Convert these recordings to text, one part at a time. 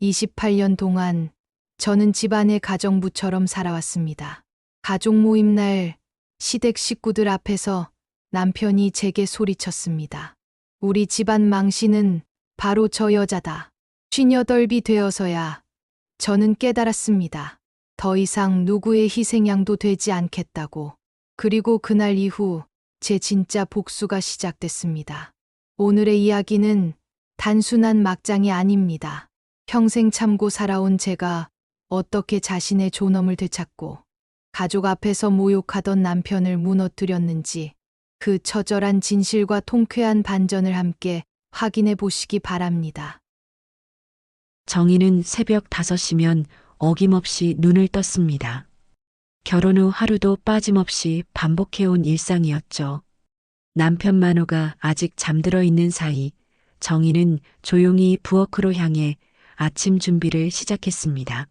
28년 동안 저는 집안의 가정부처럼 살아왔습니다. 가족 모임 날 시댁 식구들 앞에서 남편이 제게 소리쳤습니다. 우리 집안 망신은 바로 저 여자다. 58이 되어서야 저는 깨달았습니다. 더 이상 누구의 희생양도 되지 않겠다고. 그리고 그날 이후 제 진짜 복수가 시작됐습니다. 오늘의 이야기는 단순한 막장이 아닙니다. 평생 참고 살아온 제가 어떻게 자신의 존엄을 되찾고 가족 앞에서 모욕하던 남편을 무너뜨렸는지 그 처절한 진실과 통쾌한 반전을 함께 확인해 보시기 바랍니다. 정희는 새벽 5시면 어김없이 눈을 떴습니다. 결혼 후 하루도 빠짐없이 반복해온 일상이었죠. 남편 만호가 아직 잠들어 있는 사이 정희는 조용히 부엌으로 향해 아침 준비를 시작했습니다.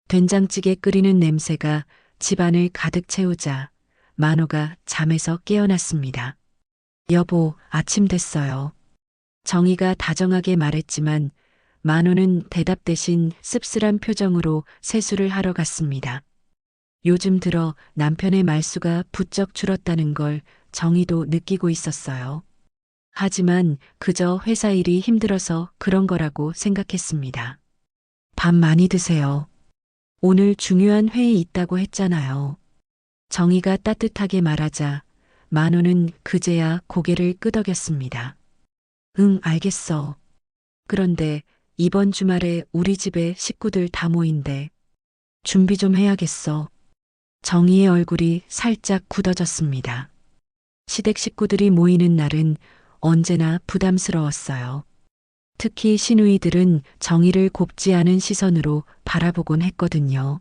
된장찌개 끓이는 냄새가 집안을 가득 채우자 만호가 잠에서 깨어났습니다. 여보, 아침 됐어요. 정희가 다정하게 말했지만 만호는 대답 대신 씁쓸한 표정으로 세수를 하러 갔습니다. 요즘 들어 남편의 말수가 부쩍 줄었다는 걸 정희도 느끼고 있었어요. 하지만 그저 회사 일이 힘들어서 그런 거라고 생각했습니다. 밥 많이 드세요. 오늘 중요한 회의 있다고 했잖아요. 정희가 따뜻하게 말하자 만호는 그제야 고개를 끄덕였습니다. 응, 알겠어. 그런데 이번 주말에 우리 집에 식구들 다 모인대. 준비 좀 해야겠어. 정희의 얼굴이 살짝 굳어졌습니다. 시댁 식구들이 모이는 날은 언제나 부담스러웠어요. 특히 시누이들은 정희를 곱지 않은 시선으로 바라보곤 했거든요.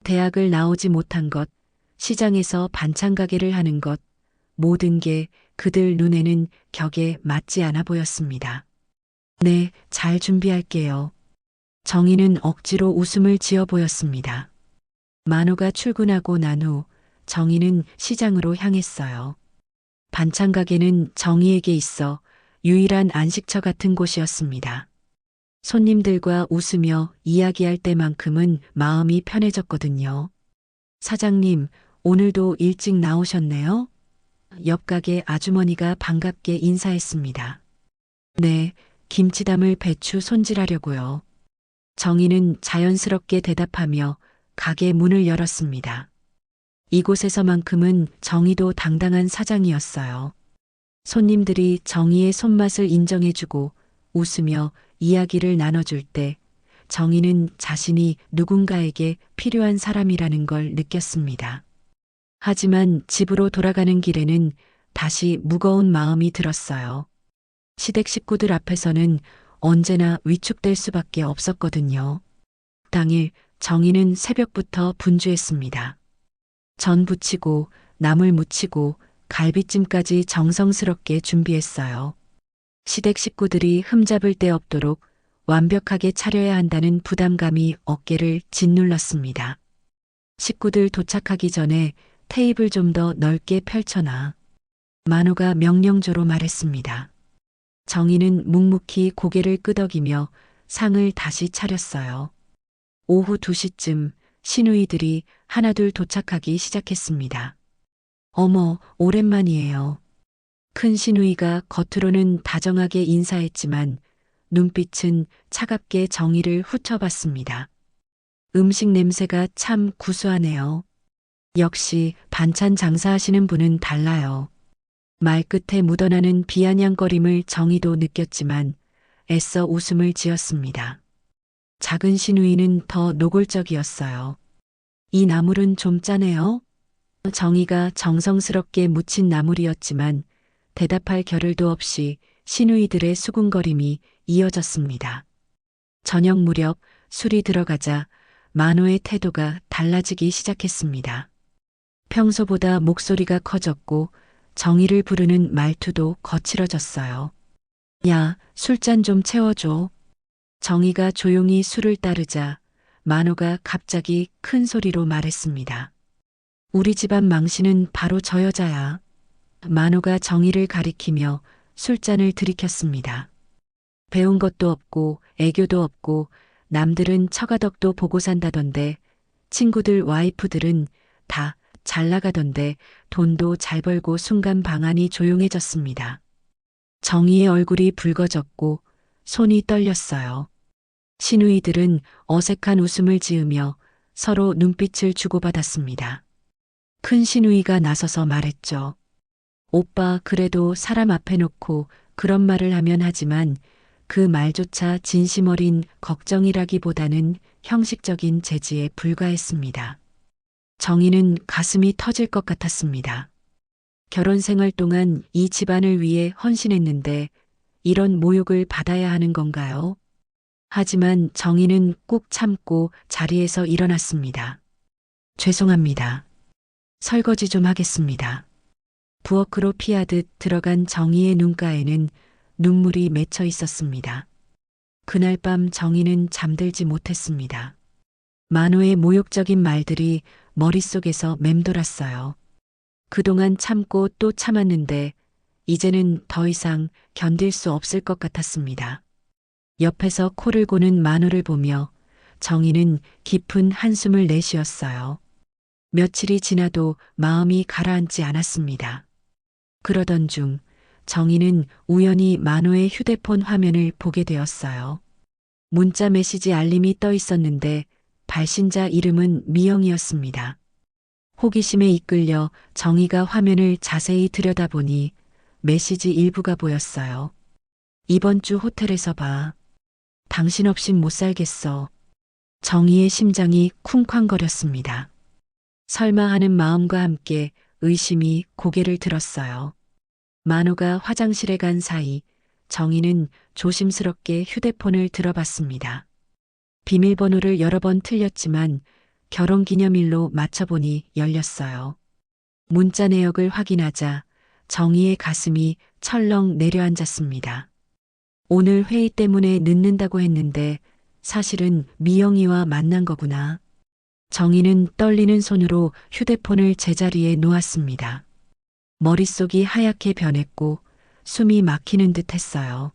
대학을 나오지 못한 것, 시장에서 반찬 가게를 하는 것, 모든 게 그들 눈에는 격에 맞지 않아 보였습니다. 네, 잘 준비할게요. 정희는 억지로 웃음을 지어 보였습니다. 만호가 출근하고 난 후 정희는 시장으로 향했어요. 반찬 가게는 정희에게 있어 유일한 안식처 같은 곳이었습니다. 손님들과 웃으며 이야기할 때만큼은 마음이 편해졌거든요. 사장님, 오늘도 일찍 나오셨네요? 옆 가게 아주머니가 반갑게 인사했습니다. 네, 김치 담을 배추 손질하려고요. 정희는 자연스럽게 대답하며 가게 문을 열었습니다. 이곳에서만큼은 정희도 당당한 사장이었어요. 손님들이 정희의 손맛을 인정해주고 웃으며 이야기를 나눠줄 때 정희는 자신이 누군가에게 필요한 사람이라는 걸 느꼈습니다. 하지만 집으로 돌아가는 길에는 다시 무거운 마음이 들었어요. 시댁 식구들 앞에서는 언제나 위축될 수밖에 없었거든요. 당일 정희는 새벽부터 분주했습니다. 전 부치고 나물 무치고 갈비찜까지 정성스럽게 준비했어요. 시댁 식구들이 흠잡을 데 없도록 완벽하게 차려야 한다는 부담감이 어깨를 짓눌렀습니다. 식구들 도착하기 전에 테이블 좀 더 넓게 펼쳐놔. 만호가 명령조로 말했습니다. 정희는 묵묵히 고개를 끄덕이며 상을 다시 차렸어요. 오후 2시쯤 시누이들이 하나둘 도착하기 시작했습니다. 어머, 오랜만이에요. 큰 시누이가 겉으로는 다정하게 인사했지만 눈빛은 차갑게 정희를 후쳐봤습니다. 음식 냄새가 참 구수하네요. 역시 반찬 장사하시는 분은 달라요. 말끝에 묻어나는 비아냥거림을 정희도 느꼈지만 애써 웃음을 지었습니다. 작은 시누이는 더 노골적이었어요. 이 나물은 좀 짜네요. 정희가 정성스럽게 무친 나물이었지만 대답할 겨를도 없이 시누이들의 수군거림이 이어졌습니다. 저녁 무렵 술이 들어가자 만호의 태도가 달라지기 시작했습니다. 평소보다 목소리가 커졌고 정희를 부르는 말투도 거칠어졌어요. 야, 술잔 좀 채워줘. 정희가 조용히 술을 따르자 만호가 갑자기 큰 소리로 말했습니다. 우리 집안 망신은 바로 저 여자야. 만호가 정희를 가리키며 술잔을 들이켰습니다. 배운 것도 없고 애교도 없고 남들은 처가덕도 보고 산다던데 친구들 와이프들은 다 잘 나가던데 돈도 잘 벌고 순간 방안이 조용해졌습니다. 정희의 얼굴이 붉어졌고 손이 떨렸어요. 시누이들은 어색한 웃음을 지으며 서로 눈빛을 주고받았습니다. 큰 시누이가 나서서 말했죠. 오빠 그래도 사람 앞에 놓고 그런 말을 하면 하지만 그 말조차 진심 어린 걱정이라기보다는 형식적인 제지에 불과했습니다. 정희는 가슴이 터질 것 같았습니다. 결혼 생활 동안 이 집안을 위해 헌신했는데 이런 모욕을 받아야 하는 건가요? 하지만 정희는 꾹 참고 자리에서 일어났습니다. 죄송합니다. 설거지 좀 하겠습니다. 부엌으로 피하듯 들어간 정희의 눈가에는 눈물이 맺혀 있었습니다. 그날 밤 정희는 잠들지 못했습니다. 만호의 모욕적인 말들이 머릿속에서 맴돌았어요. 그동안 참고 또 참았는데 이제는 더 이상 견딜 수 없을 것 같았습니다. 옆에서 코를 고는 만호를 보며 정희는 깊은 한숨을 내쉬었어요. 며칠이 지나도 마음이 가라앉지 않았습니다. 그러던 중 정희는 우연히 만호의 휴대폰 화면을 보게 되었어요. 문자 메시지 알림이 떠 있었는데 발신자 이름은 미영이었습니다. 호기심에 이끌려 정희가 화면을 자세히 들여다보니 메시지 일부가 보였어요. 이번 주 호텔에서 봐. 당신 없인 못 살겠어. 정희의 심장이 쿵쾅거렸습니다. 설마 하는 마음과 함께 의심이 고개를 들었어요. 만호가 화장실에 간 사이 정희는 조심스럽게 휴대폰을 들어봤습니다. 비밀번호를 여러 번 틀렸지만 결혼기념일로 맞춰보니 열렸어요. 문자 내역을 확인하자 정희의 가슴이 철렁 내려앉았습니다. 오늘 회의 때문에 늦는다고 했는데 사실은 미영이와 만난 거구나. 정희는 떨리는 손으로 휴대폰을 제자리에 놓았습니다. 머릿속이 하얗게 변했고 숨이 막히는 듯 했어요.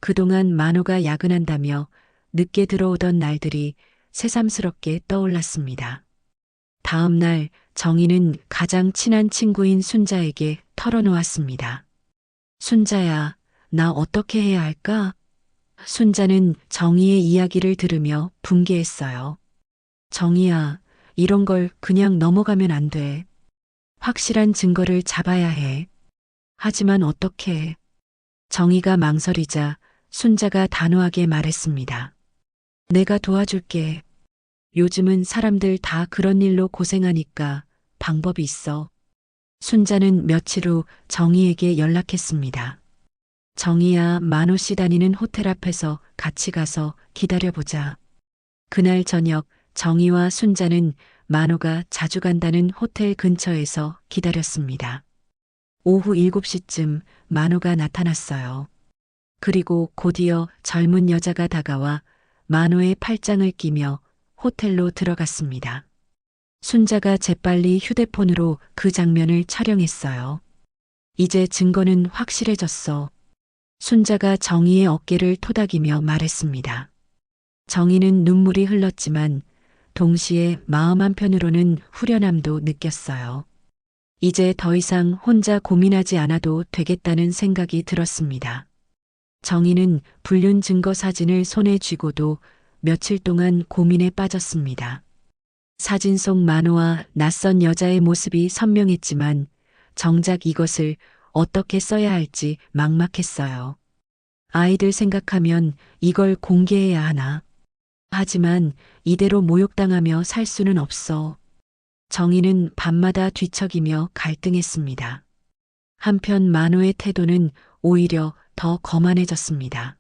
그동안 만호가 야근한다며 늦게 들어오던 날들이 새삼스럽게 떠올랐습니다. 다음 날 정희는 가장 친한 친구인 순자에게 털어놓았습니다. 순자야, 나 어떻게 해야 할까? 순자는 정희의 이야기를 들으며 분개했어요. 정희야, 이런 걸 그냥 넘어가면 안 돼. 확실한 증거를 잡아야 해. 하지만 어떻게? 정희가 망설이자 순자가 단호하게 말했습니다. 내가 도와줄게. 요즘은 사람들 다 그런 일로 고생하니까 방법이 있어. 순자는 며칠 후 정희에게 연락했습니다. 정희야, 만호 씨 다니는 호텔 앞에서 같이 가서 기다려보자. 그날 저녁 정희와 순자는 만호가 자주 간다는 호텔 근처에서 기다렸습니다. 오후 7시쯤 만호가 나타났어요. 그리고 곧이어 젊은 여자가 다가와 만호의 팔짱을 끼며 호텔로 들어갔습니다. 순자가 재빨리 휴대폰으로 그 장면을 촬영했어요. 이제 증거는 확실해졌어. 순자가 정희의 어깨를 토닥이며 말했습니다. 정희는 눈물이 흘렀지만 동시에 마음 한편으로는 후련함도 느꼈어요. 이제 더 이상 혼자 고민하지 않아도 되겠다는 생각이 들었습니다. 정희는 불륜 증거 사진을 손에 쥐고도 며칠 동안 고민에 빠졌습니다. 사진 속 만호와 낯선 여자의 모습이 선명했지만 정작 이것을 어떻게 써야 할지 막막했어요. 아이들 생각하면 이걸 공개해야 하나. 하지만 이대로 모욕당하며 살 수는 없어. 정희는 밤마다 뒤척이며 갈등했습니다. 한편 만호의 태도는 오히려 더 거만해졌습니다.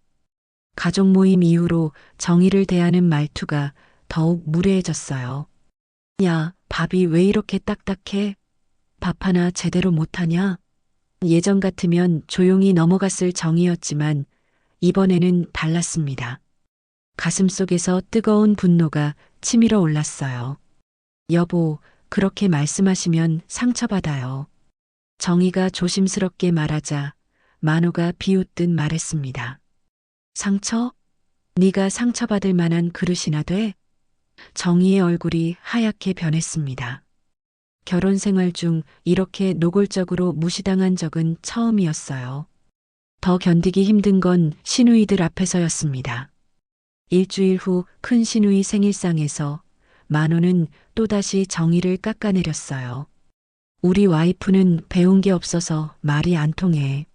가족 모임 이후로 정희를 대하는 말투가 더욱 무례해졌어요. 야, 밥이 왜 이렇게 딱딱해? 밥 하나 제대로 못하냐? 예전 같으면 조용히 넘어갔을 정희였지만 이번에는 달랐습니다. 가슴속에서 뜨거운 분노가 치밀어 올랐어요. 여보, 그렇게 말씀하시면 상처받아요. 정희가 조심스럽게 말하자 만호가 비웃듯 말했습니다. 상처? 네가 상처받을 만한 그릇이나 돼? 정희의 얼굴이 하얗게 변했습니다. 결혼 생활 중 이렇게 노골적으로 무시당한 적은 처음이었어요. 더 견디기 힘든 건 시누이들 앞에서였습니다. 일주일 후 큰 시누이 생일상에서 만호는 또다시 정의를 깎아내렸어요. 우리 와이프는 배운 게 없어서 말이 안 통해.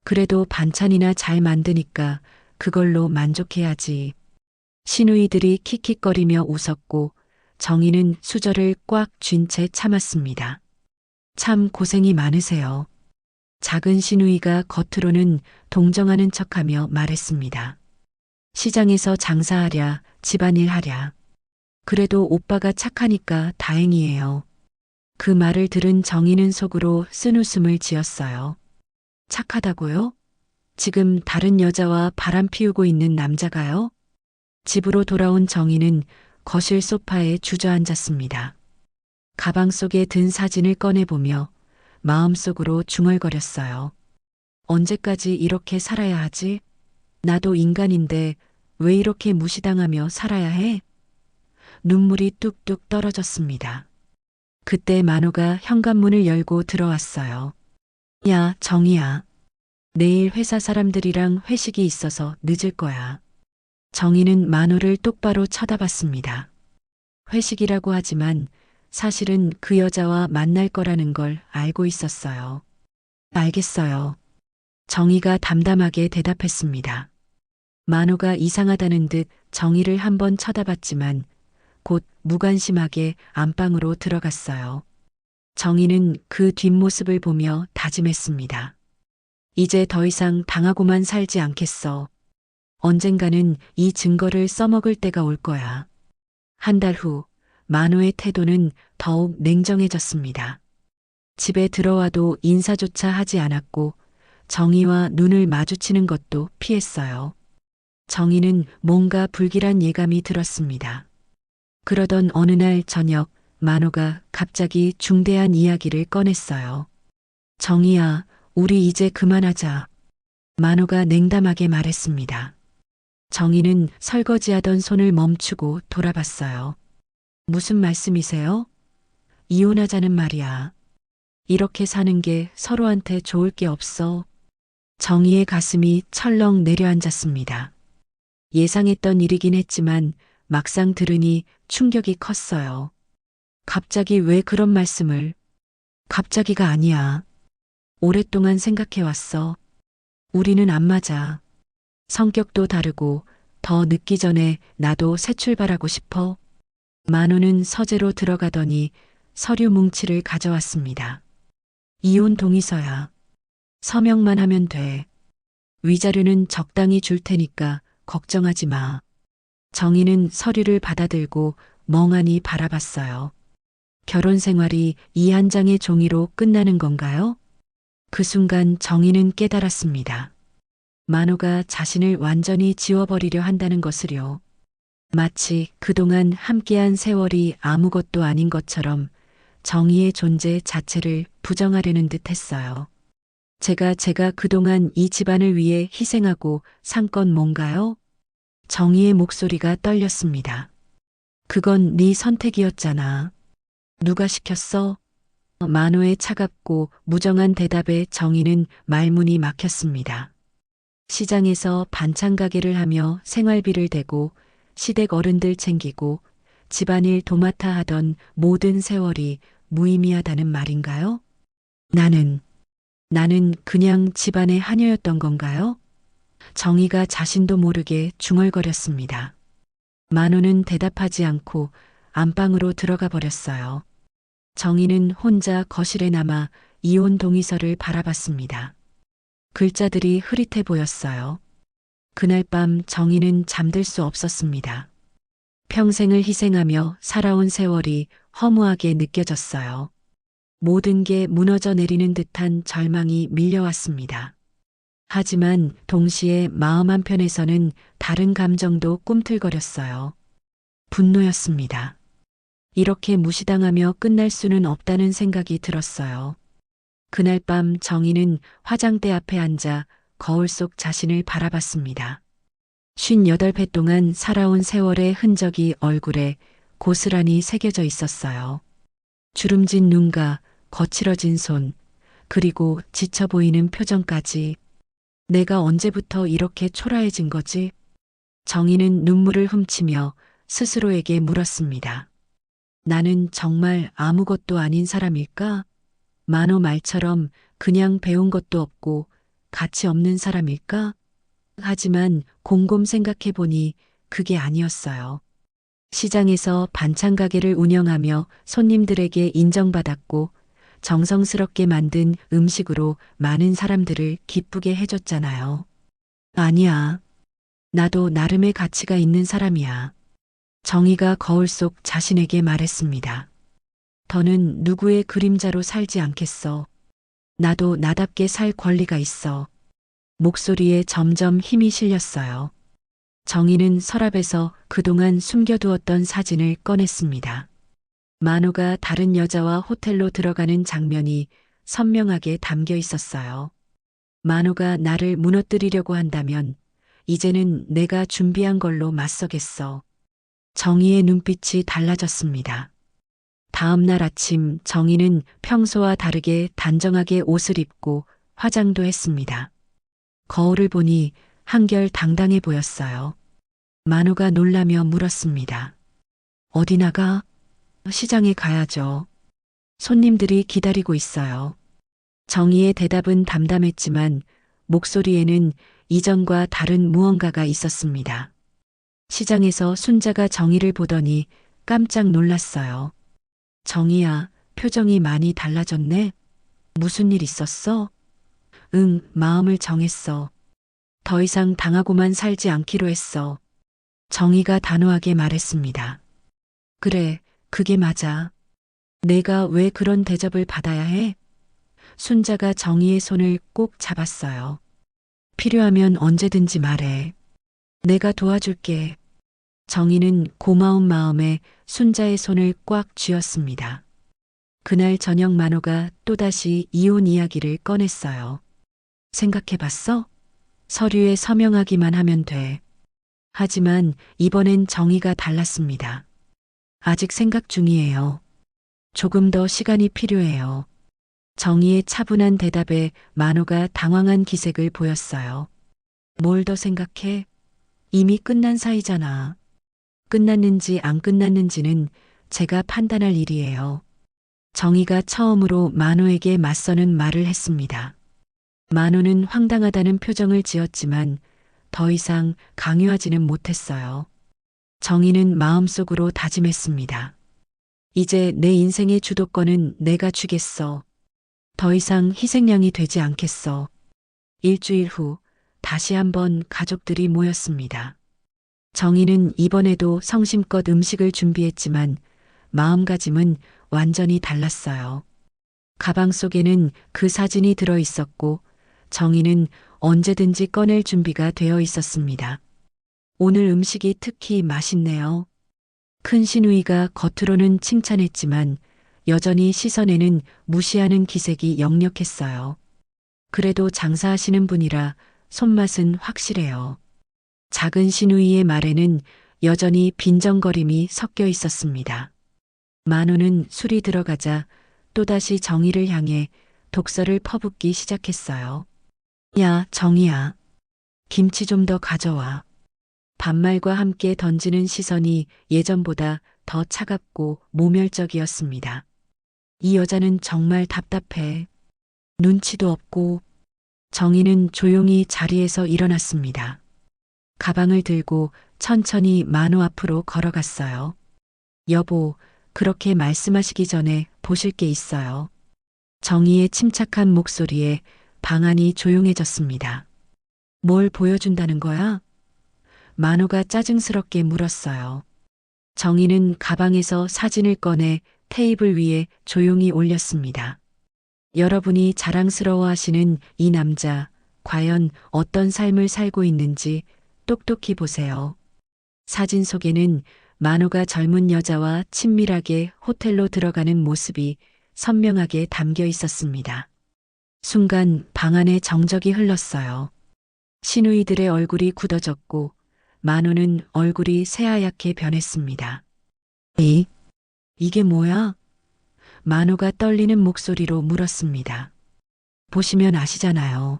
그래도 반찬이나 잘 만드니까 그걸로 만족해야지. 시누이들이 킥킥거리며 웃었고 정희는 수저를 꽉 쥔 채 참았습니다. 참 고생이 많으세요. 작은 시누이가 겉으로는 동정하는 척하며 말했습니다. 시장에서 장사하랴, 집안일 하랴. 그래도 오빠가 착하니까 다행이에요. 그 말을 들은 정희는 속으로 쓴웃음을 지었어요. 착하다고요? 지금 다른 여자와 바람 피우고 있는 남자가요? 집으로 돌아온 정희는 거실 소파에 주저앉았습니다. 가방 속에 든 사진을 꺼내보며 마음속으로 중얼거렸어요. 언제까지 이렇게 살아야 하지? 나도 인간인데 왜 이렇게 무시당하며 살아야 해? 눈물이 뚝뚝 떨어졌습니다. 그때 만호가 현관문을 열고 들어왔어요. 야, 정희야. 내일 회사 사람들이랑 회식이 있어서 늦을 거야. 정희는 만호를 똑바로 쳐다봤습니다. 회식이라고 하지만 사실은 그 여자와 만날 거라는 걸 알고 있었어요. 알겠어요. 정희가 담담하게 대답했습니다. 만호가 이상하다는 듯 정희를 한번 쳐다봤지만 곧 무관심하게 안방으로 들어갔어요. 정희는 그 뒷모습을 보며 다짐했습니다. 이제 더 이상 당하고만 살지 않겠어. 언젠가는 이 증거를 써먹을 때가 올 거야. 한 달 후, 만호의 태도는 더욱 냉정해졌습니다. 집에 들어와도 인사조차 하지 않았고 정희와 눈을 마주치는 것도 피했어요. 정희는 뭔가 불길한 예감이 들었습니다. 그러던 어느 날 저녁 만호가 갑자기 중대한 이야기를 꺼냈어요. 정희야, 우리 이제 그만하자. 만호가 냉담하게 말했습니다. 정희는 설거지하던 손을 멈추고 돌아봤어요. 무슨 말씀이세요? 이혼하자는 말이야. 이렇게 사는 게 서로한테 좋을 게 없어. 정희의 가슴이 철렁 내려앉았습니다. 예상했던 일이긴 했지만 막상 들으니 충격이 컸어요. 갑자기 왜 그런 말씀을? 갑자기가 아니야. 오랫동안 생각해왔어. 우리는 안 맞아. 성격도 다르고 더 늦기 전에 나도 새 출발하고 싶어. 만호는 서재로 들어가더니 서류 뭉치를 가져왔습니다. 이혼 동의서야. 서명만 하면 돼. 위자료는 적당히 줄 테니까 걱정하지 마. 정희는 서류를 받아들고 멍하니 바라봤어요. 결혼 생활이 이 한 장의 종이로 끝나는 건가요? 그 순간 정희는 깨달았습니다. 만호가 자신을 완전히 지워버리려 한다는 것을요. 마치 그동안 함께한 세월이 아무것도 아닌 것처럼 정희의 존재 자체를 부정하려는 듯 했어요. 제가 그동안 이 집안을 위해 희생하고 산 건 뭔가요? 정희의 목소리가 떨렸습니다. 그건 네 선택이었잖아. 누가 시켰어? 만호의 차갑고 무정한 대답에 정희는 말문이 막혔습니다. 시장에서 반찬 가게를 하며 생활비를 대고 시댁 어른들 챙기고 집안일 도맡아 하던 모든 세월이 무의미하다는 말인가요? 나는 그냥 집안의 하녀였던 건가요? 정희가 자신도 모르게 중얼거렸습니다. 만호는 대답하지 않고 안방으로 들어가 버렸어요. 정희는 혼자 거실에 남아 이혼 동의서를 바라봤습니다. 글자들이 흐릿해 보였어요. 그날 밤 정희는 잠들 수 없었습니다. 평생을 희생하며 살아온 세월이 허무하게 느껴졌어요. 모든 게 무너져 내리는 듯한 절망이 밀려왔습니다. 하지만 동시에 마음 한편에서는 다른 감정도 꿈틀거렸어요. 분노였습니다. 이렇게 무시당하며 끝날 수는 없다는 생각이 들었어요. 그날 밤 정희는 화장대 앞에 앉아 거울 속 자신을 바라봤습니다. 58회 동안 살아온 세월의 흔적이 얼굴에 고스란히 새겨져 있었어요. 주름진 눈과 거칠어진 손, 그리고 지쳐 보이는 표정까지. 내가 언제부터 이렇게 초라해진 거지? 정희는 눈물을 훔치며 스스로에게 물었습니다. 나는 정말 아무것도 아닌 사람일까? 만호 말처럼 그냥 배운 것도 없고 가치 없는 사람일까? 하지만 곰곰 생각해 보니 그게 아니었어요. 시장에서 반찬 가게를 운영하며 손님들에게 인정받았고 정성스럽게 만든 음식으로 많은 사람들을 기쁘게 해줬잖아요. 아니야. 나도 나름의 가치가 있는 사람이야. 정희가 거울 속 자신에게 말했습니다. 더는 누구의 그림자로 살지 않겠어. 나도 나답게 살 권리가 있어. 목소리에 점점 힘이 실렸어요. 정희는 서랍에서 그동안 숨겨두었던 사진을 꺼냈습니다. 만호가 다른 여자와 호텔로 들어가는 장면이 선명하게 담겨 있었어요. 만호가 나를 무너뜨리려고 한다면 이제는 내가 준비한 걸로 맞서겠어. 정희의 눈빛이 달라졌습니다. 다음 날 아침 정희는 평소와 다르게 단정하게 옷을 입고 화장도 했습니다. 거울을 보니 한결 당당해 보였어요. 만호가 놀라며 물었습니다. 어디 나가? 시장에 가야죠. 손님들이 기다리고 있어요. 정희의 대답은 담담했지만 목소리에는 이전과 다른 무언가가 있었습니다. 시장에서 순자가 정희를 보더니 깜짝 놀랐어요. 정희야, 표정이 많이 달라졌네? 무슨 일 있었어? 응, 마음을 정했어. 더 이상 당하고만 살지 않기로 했어. 정희가 단호하게 말했습니다. 그래, 그게 맞아. 내가 왜 그런 대접을 받아야 해? 순자가 정희의 손을 꼭 잡았어요. 필요하면 언제든지 말해. 내가 도와줄게. 정희는 고마운 마음에 순자의 손을 꽉 쥐었습니다. 그날 저녁 만호가 또다시 이혼 이야기를 꺼냈어요. 생각해봤어? 서류에 서명하기만 하면 돼. 하지만 이번엔 정희가 달랐습니다. 아직 생각 중이에요. 조금 더 시간이 필요해요. 정희의 차분한 대답에 만호가 당황한 기색을 보였어요. 뭘 더 생각해? 이미 끝난 사이잖아. 끝났는지 안 끝났는지는 제가 판단할 일이에요. 정희가 처음으로 만호에게 맞서는 말을 했습니다. 만호는 황당하다는 표정을 지었지만 더 이상 강요하지는 못했어요. 정희는 마음속으로 다짐했습니다. 이제 내 인생의 주도권은 내가 쥐겠어. 더 이상 희생양이 되지 않겠어. 일주일 후 다시 한번 가족들이 모였습니다. 정희는 이번에도 성심껏 음식을 준비했지만 마음가짐은 완전히 달랐어요. 가방 속에는 그 사진이 들어 있었고 정희는 언제든지 꺼낼 준비가 되어 있었습니다. 오늘 음식이 특히 맛있네요. 큰 시누이가 겉으로는 칭찬했지만 여전히 시선에는 무시하는 기색이 역력했어요. 그래도 장사하시는 분이라 손맛은 확실해요. 작은 시누이의 말에는 여전히 빈정거림이 섞여 있었습니다. 만호는 술이 들어가자 또다시 정희를 향해 독서를 퍼붓기 시작했어요. 야, 정희야. 김치 좀 더 가져와. 반말과 함께 던지는 시선이 예전보다 더 차갑고 모멸적이었습니다. 이 여자는 정말 답답해. 눈치도 없고. 정희는 조용히 자리에서 일어났습니다. 가방을 들고 천천히 만호 앞으로 걸어갔어요. 여보, 그렇게 말씀하시기 전에 보실 게 있어요. 정희의 침착한 목소리에 방 안이 조용해졌습니다. 뭘 보여준다는 거야? 만호가 짜증스럽게 물었어요. 정희는 가방에서 사진을 꺼내 테이블 위에 조용히 올렸습니다. 여러분이 자랑스러워 하시는 이 남자, 과연 어떤 삶을 살고 있는지 똑똑히 보세요. 사진 속에는 만호가 젊은 여자와 친밀하게 호텔로 들어가는 모습이 선명하게 담겨 있었습니다. 순간 방 안에 정적이 흘렀어요. 시누이들의 얼굴이 굳어졌고 만호는 얼굴이 새하얗게 변했습니다. 이게 뭐야? 만호가 떨리는 목소리로 물었습니다. 보시면 아시잖아요.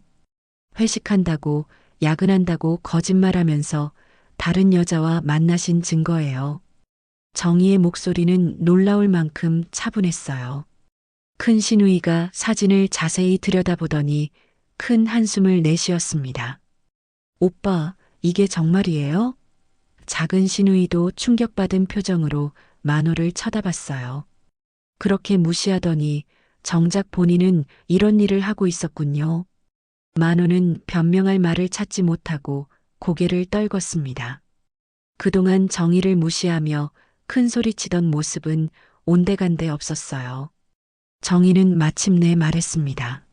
회식한다고, 야근한다고 거짓말하면서 다른 여자와 만나신 증거예요. 정희의 목소리는 놀라울 만큼 차분했어요. 큰 시누이가 사진을 자세히 들여다보더니 큰 한숨을 내쉬었습니다. 오빠, 이게 정말이에요? 작은 시누이도 충격받은 표정으로 만호를 쳐다봤어요. 그렇게 무시하더니 정작 본인은 이런 일을 하고 있었군요. 만호는 변명할 말을 찾지 못하고 고개를 떨궜습니다. 그동안 정의를 무시하며 큰 소리치던 모습은 온데간데 없었어요. 정의는 마침내 말했습니다.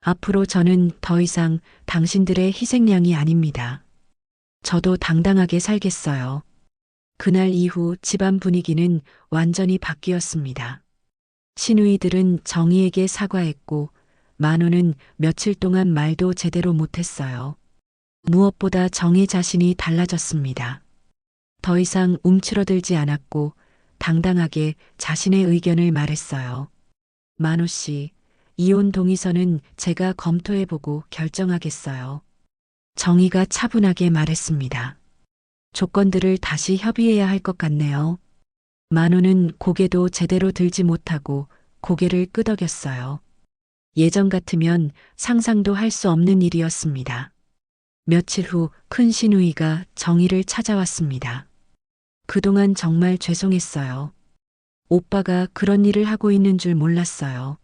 앞으로 저는 더 이상 당신들의 희생양이 아닙니다. 저도 당당하게 살겠어요. 그날 이후 집안 분위기는 완전히 바뀌었습니다. 시누이들은 정희에게 사과했고 만호는 며칠 동안 말도 제대로 못했어요. 무엇보다 정희 자신이 달라졌습니다. 더 이상 움츠러들지 않았고 당당하게 자신의 의견을 말했어요. 만호 씨, 이혼 동의서는 제가 검토해보고 결정하겠어요. 정희가 차분하게 말했습니다. 조건들을 다시 협의해야 할 것 같네요. 만호는 고개도 제대로 들지 못하고 고개를 끄덕였어요. 예전 같으면 상상도 할 수 없는 일이었습니다. 며칠 후 큰 시누이가 정희를 찾아왔습니다. 그동안 정말 죄송했어요. 오빠가 그런 일을 하고 있는 줄 몰랐어요.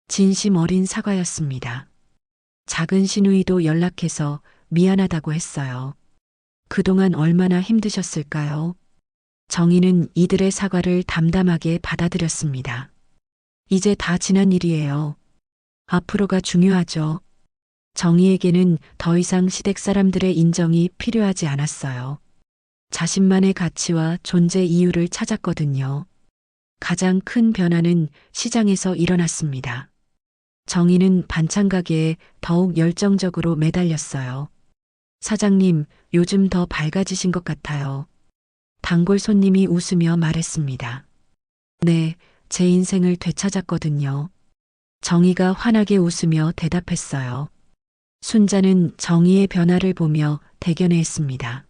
진심 어린 사과였습니다. 작은 시누이도 연락해서 미안하다고 했어요. 그동안 얼마나 힘드셨을까요? 정희는 이들의 사과를 담담하게 받아들였습니다. 이제 다 지난 일이에요. 앞으로가 중요하죠. 정희에게는 더 이상 시댁 사람들의 인정이 필요하지 않았어요. 자신만의 가치와 존재 이유를 찾았거든요. 가장 큰 변화는 시장에서 일어났습니다. 정희는 반찬 가게에 더욱 열정적으로 매달렸어요. 사장님, 요즘 더 밝아지신 것 같아요. 단골 손님이 웃으며 말했습니다. 네, 제 인생을 되찾았거든요. 정희가 환하게 웃으며 대답했어요. 순자는 정희의 변화를 보며 대견해했습니다.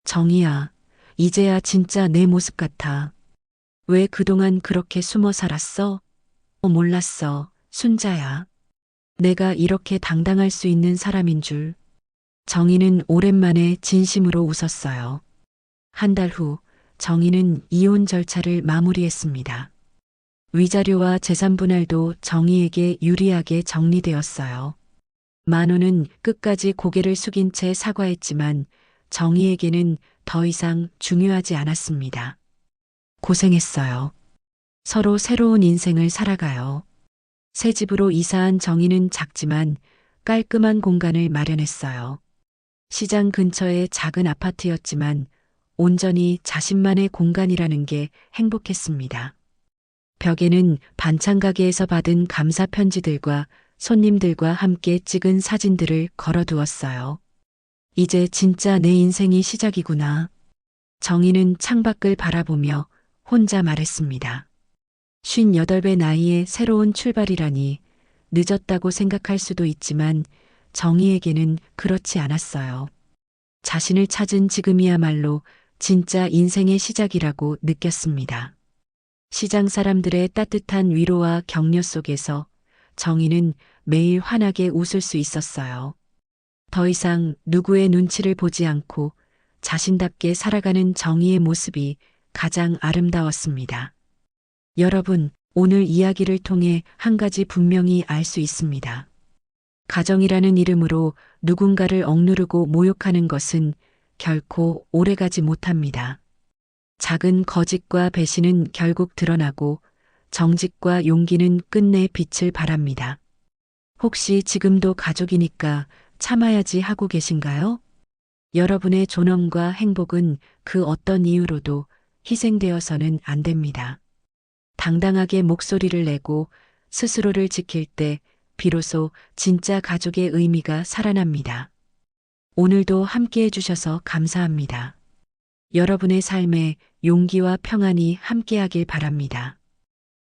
정희야, 이제야 진짜 내 모습 같아. 왜 그동안 그렇게 숨어 살았어? 몰랐어, 순자야. 내가 이렇게 당당할 수 있는 사람인 줄. 정희는 오랜만에 진심으로 웃었어요. 한 달 후 정희는 이혼 절차를 마무리했습니다. 위자료와 재산 분할도 정희에게 유리하게 정리되었어요. 만호는 끝까지 고개를 숙인 채 사과했지만 정희에게는 더 이상 중요하지 않았습니다. 고생했어요. 서로 새로운 인생을 살아가요. 새 집으로 이사한 정희는 작지만 깔끔한 공간을 마련했어요. 시장 근처의 작은 아파트였지만 온전히 자신만의 공간이라는 게 행복했습니다. 벽에는 반찬 가게에서 받은 감사 편지들과 손님들과 함께 찍은 사진들을 걸어두었어요. 이제 진짜 내 인생이 시작이구나. 정희는 창밖을 바라보며 혼자 말했습니다. 58배 나이에 새로운 출발이라니 늦었다고 생각할 수도 있지만 정희에게는 그렇지 않았어요. 자신을 찾은 지금이야말로 진짜 인생의 시작이라고 느꼈습니다. 시장 사람들의 따뜻한 위로와 격려 속에서 정희는 매일 환하게 웃을 수 있었어요. 더 이상 누구의 눈치를 보지 않고 자신답게 살아가는 정희의 모습이 가장 아름다웠습니다. 여러분, 오늘 이야기를 통해 한 가지 분명히 알 수 있습니다. 가정이라는 이름으로 누군가를 억누르고 모욕하는 것은 결코 오래가지 못합니다. 작은 거짓과 배신은 결국 드러나고 정직과 용기는 끝내 빛을 발합니다. 혹시 지금도 가족이니까 참아야지 하고 계신가요? 여러분의 존엄과 행복은 그 어떤 이유로도 희생되어서는 안 됩니다. 당당하게 목소리를 내고 스스로를 지킬 때 비로소 진짜 가족의 의미가 살아납니다. 오늘도 함께 해주셔서 감사합니다. 여러분의 삶에 용기와 평안이 함께하길 바랍니다.